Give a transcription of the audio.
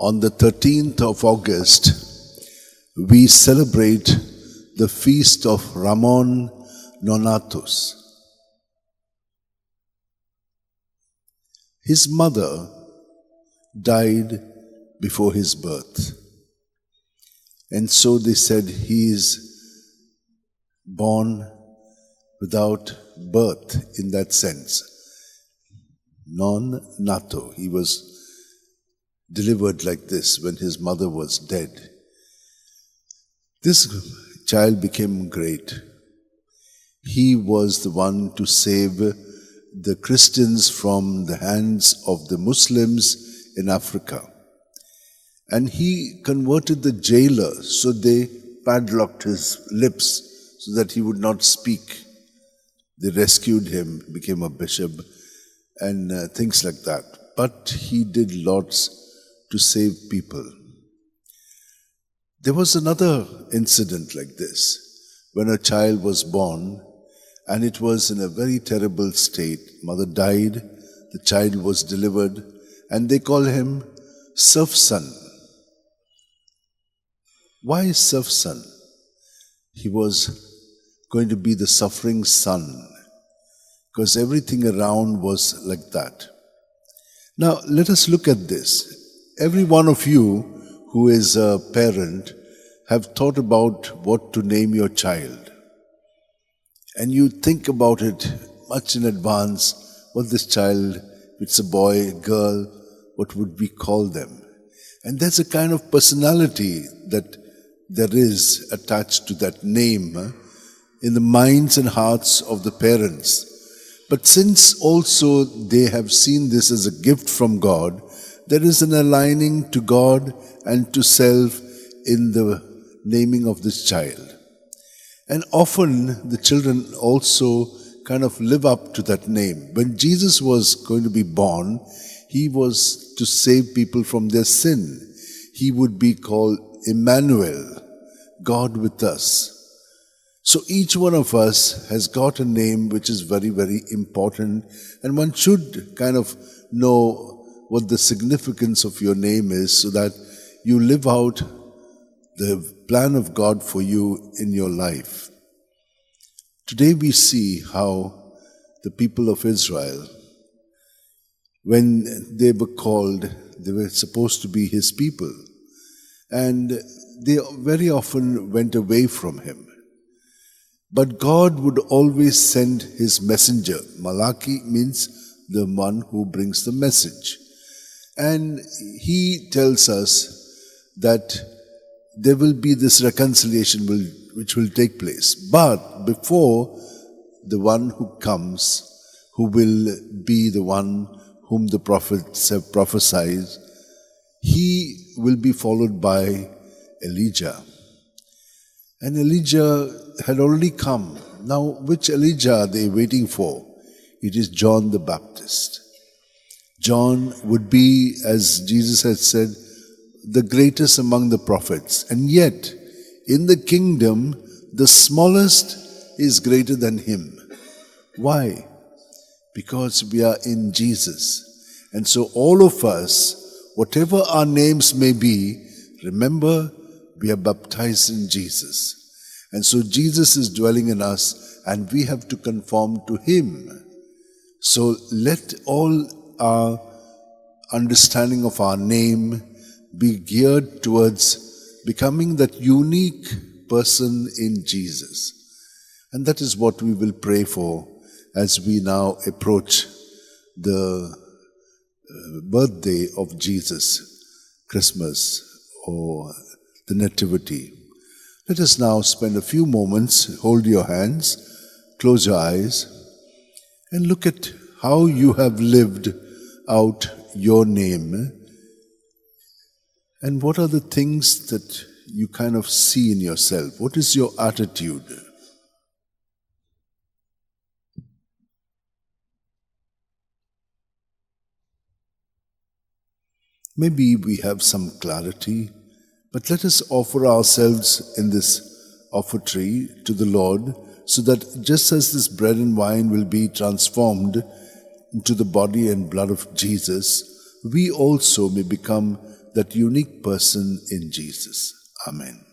On the 13th of August, we celebrate the feast of Ramon Nonatus. His mother died before his birth. And so they said he is born without birth in that sense. Non nato. He was delivered like this when his mother was dead. This child became great. He was the one to save the Christians from the hands of the Muslims in Africa. And he converted the jailer, so they padlocked his lips so that he would not speak. They rescued him, became a bishop, and things like that. But he did lots to save people. There was another incident like this, when a child was born, and it was in a very terrible state. Mother died, the child was delivered, and they call him Serf Son. Why Serf Son? He was going to be the suffering son, because everything around was like that. Now, let us look at this. Every one of you who is a parent have thought about what to name your child. And you think about it much in advance, what this child, if it's a boy, girl, what would we call them? And there's a kind of personality that there is attached to that name in the minds and hearts of the parents. But since also they have seen this as a gift from God, there is an aligning to God and to self in the naming of this child. And often the children also kind of live up to that name. When Jesus was going to be born, he was to save people from their sin. He would be called Emmanuel, God with us. So each one of us has got a name which is very, very important, and one should kind of know what the significance of your name is so that you live out the plan of God for you in your life. Today we see how the people of Israel, when they were called, they were supposed to be his people, and they very often went away from him. But God would always send his messenger. Malaki means the one who brings the message. And he tells us that there will be this reconciliation which will take place. But before the one who comes, who will be the one whom the prophets have prophesied, he will be followed by Elijah. And Elijah had already come. Now, which Elijah are they waiting for? It is John the Baptist. John would be, as Jesus had said, the greatest among the prophets. And yet, in the kingdom, the smallest is greater than him. Why? Because we are in Jesus. And so all of us, whatever our names may be, remember, we are baptized in Jesus. And so Jesus is dwelling in us, and we have to conform to him. So let all our understanding of our name be geared towards becoming that unique person in Jesus. And that is what we will pray for as we now approach the birthday of Jesus, Christmas, or the Nativity. Let us now spend a few moments, hold your hands, close your eyes, and look at how you have lived out your name, and what are the things that you kind of see in yourself. What is your attitude? Maybe we have some clarity, but let us offer ourselves in this offertory to the Lord, so that just as this bread and wine will be transformed into the body and blood of Jesus, we also may become that unique person in Jesus. Amen.